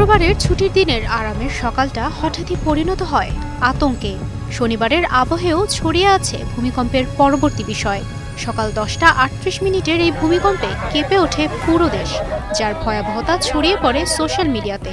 শুক্রবারের ছুটির দিনের আরামের সকালটা হঠাৎই পরিণত হয় আতঙ্কে। শনিবারের আবহেও ছড়িয়ে আছে ভূমিকম্পের পরবর্তী বিষয়। সকাল 10:38 এই ভূমিকম্পে কেঁপে ওঠে পুরো দেশ, যার ভয়াবহতা ছড়িয়ে পড়ে সোশ্যাল মিডিয়াতে।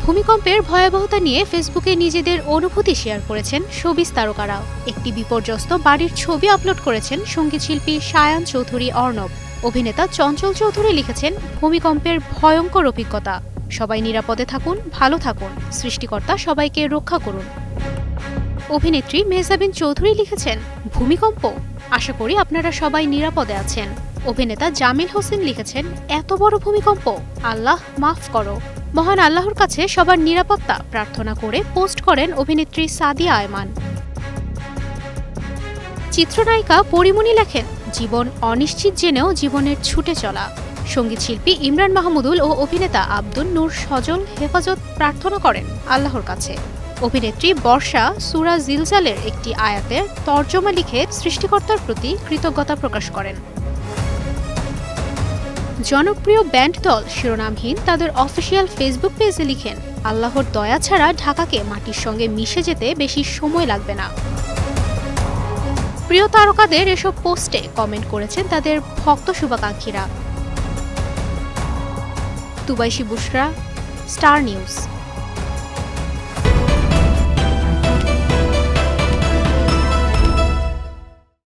ভূমিকম্পের ভয়াবহতা নিয়ে ফেসবুকে নিজেদের অনুভূতি শেয়ার করেছেন শোবিজ তারকারা। একটি বিপর্যস্ত বাড়ির ছবি আপলোড করেছেন সঙ্গীতশিল্পী সায়ান চৌধুরী অর্ণব। অভিনেতা চঞ্চল চৌধুরী লিখেছেন, ভূমিকম্পের ভয়ঙ্কর অভিজ্ঞতা। সবাই নিরাপদে থাকুন, ভালো থাকুন, সৃষ্টিকর্তা সবাইকে রক্ষা করুন। অভিনেত্রী মেহজাবিন চৌধুরী লিখেছেন, ভূমিকম্প, আশা করি আপনারা সবাই নিরাপদে আছেন। অভিনেতা জামিল হোসেন লিখেছেন, এত বড় ভূমিকম্প, আল্লাহ মাফ করো। মহান আল্লাহর কাছে সবার নিরাপত্তা প্রার্থনা করে পোস্ট করেন অভিনেত্রী সাদিয়া আয়মান। চিত্রনায়িকা পরিমণি লেখেন, জীবন অনিশ্চিত জেনেও জীবনের ছুটে চলা। সঙ্গীতশিল্পী ইমরান মাহমুদুল ও অভিনেতা আব্দুল নূর সজল হেফাজত প্রার্থনা করেন আল্লাহর কাছে। অভিনেত্রী বর্ষা সূরা জিলজালের একটি আয়াতের তর্জমা লিখে সৃষ্টিকর্তার প্রতি কৃতজ্ঞতা প্রকাশ করেন। জনপ্রিয় ব্যান্ড দল শিরোনামহীন তাদের অফিসিয়াল ফেসবুক পেজে লিখেন, আল্লাহর দয়া ছাড়া ঢাকাকে মাটির সঙ্গে মিশে যেতে বেশি সময় লাগবে না। প্রিয় তারকাদের এসব পোস্টে কমেন্ট করেছেন তাদের ভক্ত শুভাকাঙ্ক্ষীরা। তুবাইশি বুশরা, স্টার নিউজ।